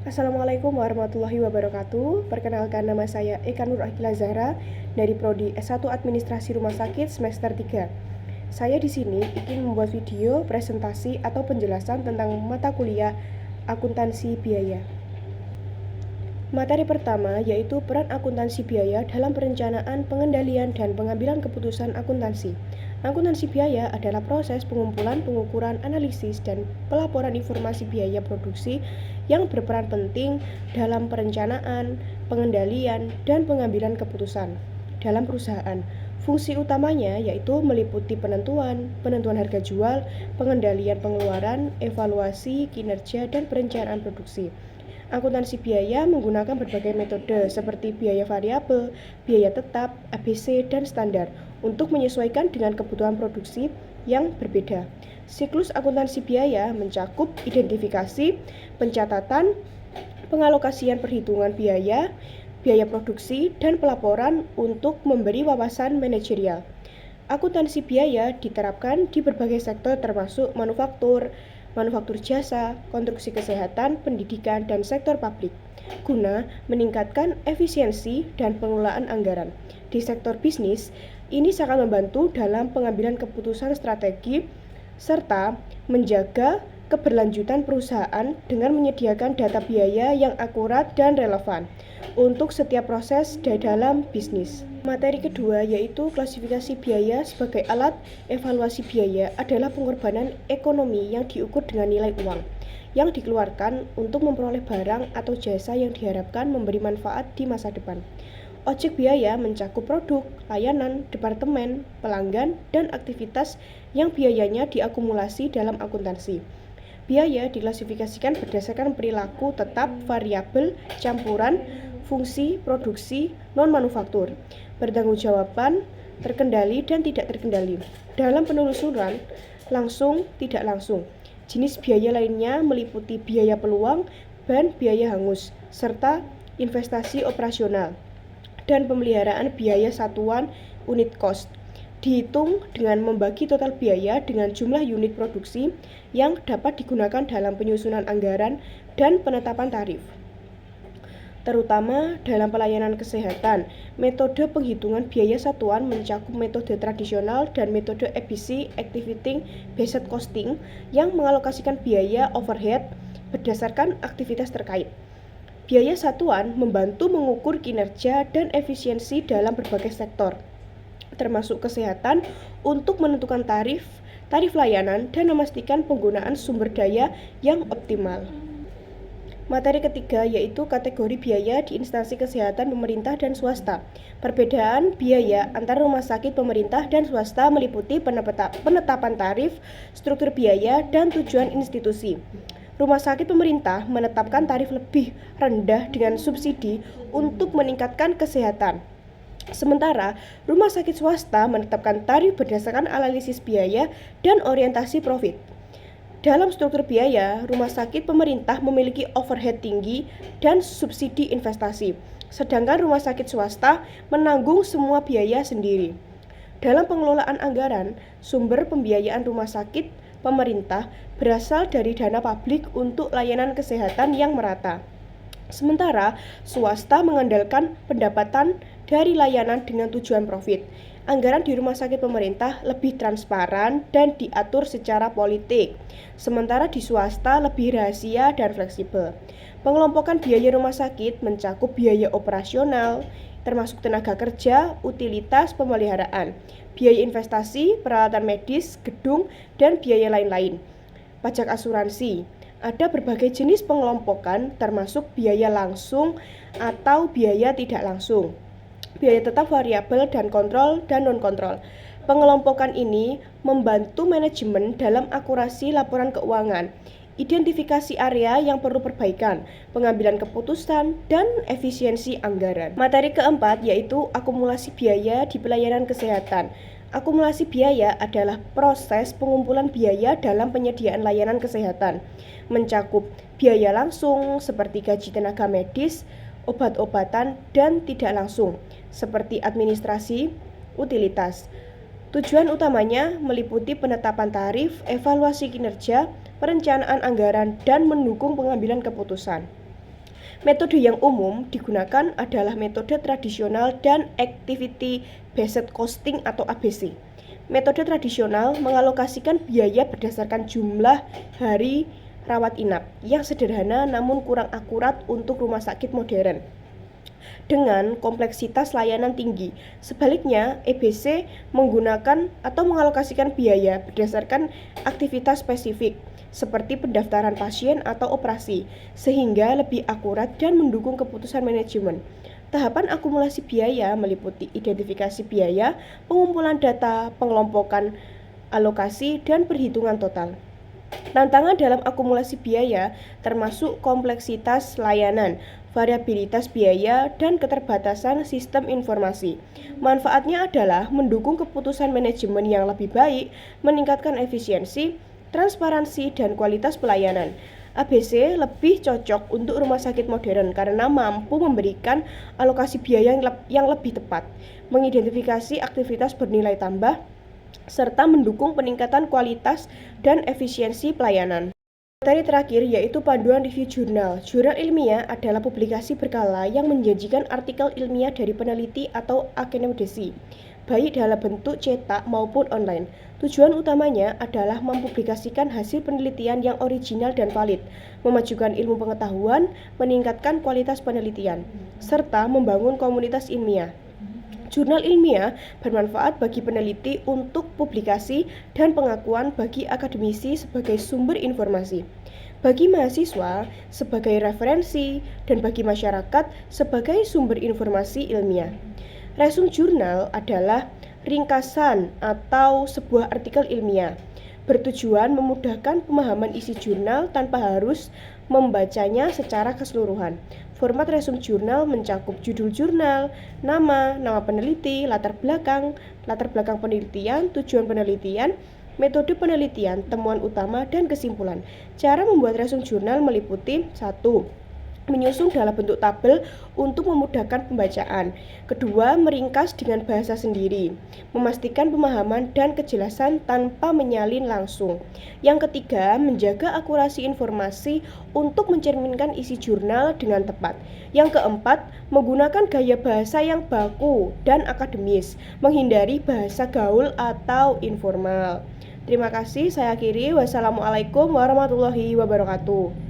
Assalamualaikum warahmatullahi wabarakatuh. Perkenalkan, nama saya Eka Nur Akila Zahra dari Prodi S1 Administrasi Rumah Sakit semester 3. Saya di sini ingin membuat video presentasi atau penjelasan tentang mata kuliah akuntansi biaya. Materi pertama yaitu peran akuntansi biaya dalam perencanaan, pengendalian, dan pengambilan keputusan akuntansi. Akuntansi biaya adalah proses pengumpulan, pengukuran, analisis, dan pelaporan informasi biaya produksi yang berperan penting dalam perencanaan, pengendalian, dan pengambilan keputusan dalam perusahaan. Fungsi utamanya yaitu meliputi penentuan harga jual, pengendalian pengeluaran, evaluasi kinerja, dan perencanaan produksi. Akuntansi biaya menggunakan berbagai metode seperti biaya variabel, biaya tetap, ABC, dan standar untuk menyesuaikan dengan kebutuhan produksi yang berbeda. Siklus akuntansi biaya mencakup identifikasi, pencatatan, pengalokasian perhitungan biaya, biaya produksi, dan pelaporan untuk memberi wawasan manajerial. Akuntansi biaya diterapkan di berbagai sektor termasuk manufaktur jasa, konstruksi kesehatan, pendidikan, dan sektor publik, guna meningkatkan efisiensi dan pengelolaan anggaran. Di sektor bisnis, ini sangat membantu dalam pengambilan keputusan strategi serta menjaga keberlanjutan perusahaan dengan menyediakan data biaya yang akurat dan relevan untuk setiap proses di dalam bisnis. Materi kedua yaitu klasifikasi biaya sebagai alat evaluasi biaya adalah pengorbanan ekonomi yang diukur dengan nilai uang yang dikeluarkan untuk memperoleh barang atau jasa yang diharapkan memberi manfaat di masa depan. Objek biaya mencakup produk, layanan, departemen, pelanggan, dan aktivitas yang biayanya diakumulasi dalam akuntansi. Biaya diklasifikasikan berdasarkan perilaku tetap, variabel, campuran, fungsi, produksi, non-manufaktur, pertanggungjawaban, terkendali, dan tidak terkendali. Dalam penelusuran langsung, tidak langsung, jenis biaya lainnya meliputi biaya peluang dan biaya hangus, serta investasi operasional dan pemeliharaan biaya satuan unit cost. Dihitung dengan membagi total biaya dengan jumlah unit produksi yang dapat digunakan dalam penyusunan anggaran dan penetapan tarif. Terutama dalam pelayanan kesehatan, metode penghitungan biaya satuan mencakup metode tradisional dan metode ABC Activity Based Costing yang mengalokasikan biaya overhead berdasarkan aktivitas terkait. Biaya satuan membantu mengukur kinerja dan efisiensi dalam berbagai sektor, termasuk kesehatan, untuk menentukan tarif layanan, dan memastikan penggunaan sumber daya yang optimal. Materi ketiga yaitu kategori biaya di instansi kesehatan pemerintah dan swasta. Perbedaan biaya antara rumah sakit pemerintah dan swasta meliputi penetapan tarif, struktur biaya, dan tujuan institusi. Rumah sakit pemerintah menetapkan tarif lebih rendah dengan subsidi untuk meningkatkan kesehatan. Sementara rumah sakit swasta menetapkan tarif berdasarkan analisis biaya dan orientasi profit. Dalam struktur biaya, rumah sakit pemerintah memiliki overhead tinggi dan subsidi investasi, sedangkan rumah sakit swasta menanggung semua biaya sendiri. Dalam pengelolaan anggaran, sumber pembiayaan rumah sakit pemerintah berasal dari dana publik untuk layanan kesehatan yang merata. Sementara swasta mengandalkan pendapatan dari layanan dengan tujuan profit. Anggaran di rumah sakit pemerintah lebih transparan dan diatur secara politik, sementara di swasta lebih rahasia dan fleksibel. Pengelompokan biaya rumah sakit mencakup biaya operasional, termasuk tenaga kerja, utilitas, pemeliharaan, biaya investasi, peralatan medis, gedung, dan biaya lain-lain. Pajak asuransi. Ada berbagai jenis pengelompokan termasuk biaya langsung atau biaya tidak langsung, biaya tetap, variabel, dan kontrol dan non-kontrol. Pengelompokan ini membantu manajemen dalam akurasi laporan keuangan, identifikasi area yang perlu perbaikan, pengambilan keputusan, dan efisiensi anggaran. Materi keempat yaitu akumulasi biaya di pelayanan kesehatan. Akumulasi biaya adalah proses pengumpulan biaya dalam penyediaan layanan kesehatan, mencakup biaya langsung seperti gaji tenaga medis, obat-obatan, dan tidak langsung seperti administrasi, utilitas. Tujuan utamanya meliputi penetapan tarif, evaluasi kinerja, perencanaan anggaran, dan mendukung pengambilan keputusan. Metode yang umum digunakan adalah metode tradisional dan activity based costing atau ABC. Metode tradisional mengalokasikan biaya berdasarkan jumlah hari rawat inap yang sederhana namun kurang akurat untuk rumah sakit modern dengan kompleksitas layanan tinggi. Sebaliknya, EBC menggunakan atau mengalokasikan biaya berdasarkan aktivitas spesifik seperti pendaftaran pasien atau operasi, sehingga lebih akurat dan mendukung keputusan manajemen. Tahapan akumulasi biaya meliputi identifikasi biaya, pengumpulan data, pengelompokan alokasi, dan perhitungan total. Tantangan dalam akumulasi biaya termasuk kompleksitas layanan, variabilitas biaya, dan keterbatasan sistem informasi. Manfaatnya adalah mendukung keputusan manajemen yang lebih baik, meningkatkan efisiensi, transparansi, dan kualitas pelayanan. ABC lebih cocok untuk rumah sakit modern karena mampu memberikan alokasi biaya yang lebih tepat, mengidentifikasi aktivitas bernilai tambah, serta mendukung peningkatan kualitas dan efisiensi pelayanan. Materi terakhir yaitu panduan review jurnal. Jurnal ilmiah adalah publikasi berkala yang menjanjikan artikel ilmiah dari peneliti atau akademisi, baik dalam bentuk cetak maupun online. Tujuan utamanya adalah mempublikasikan hasil penelitian yang original dan valid, memajukan ilmu pengetahuan, meningkatkan kualitas penelitian, serta membangun komunitas ilmiah. Jurnal ilmiah bermanfaat bagi peneliti untuk publikasi dan pengakuan bagi akademisi sebagai sumber informasi, bagi mahasiswa sebagai referensi, dan bagi masyarakat sebagai sumber informasi ilmiah. Resume jurnal adalah ringkasan atau sebuah artikel ilmiah, bertujuan memudahkan pemahaman isi jurnal tanpa harus membacanya secara keseluruhan. Format resume jurnal mencakup judul jurnal, nama peneliti, latar belakang penelitian, tujuan penelitian, metode penelitian, temuan utama, dan kesimpulan. Cara membuat resume jurnal meliputi 1. Menyusun dalam bentuk tabel untuk memudahkan pembacaan. Kedua, meringkas dengan bahasa sendiri, memastikan pemahaman dan kejelasan tanpa menyalin langsung. Yang ketiga, menjaga akurasi informasi untuk mencerminkan isi jurnal dengan tepat. Yang keempat, menggunakan gaya bahasa yang baku dan akademis, menghindari bahasa gaul atau informal. Terima kasih, saya akhiri. Wassalamualaikum warahmatullahi wabarakatuh.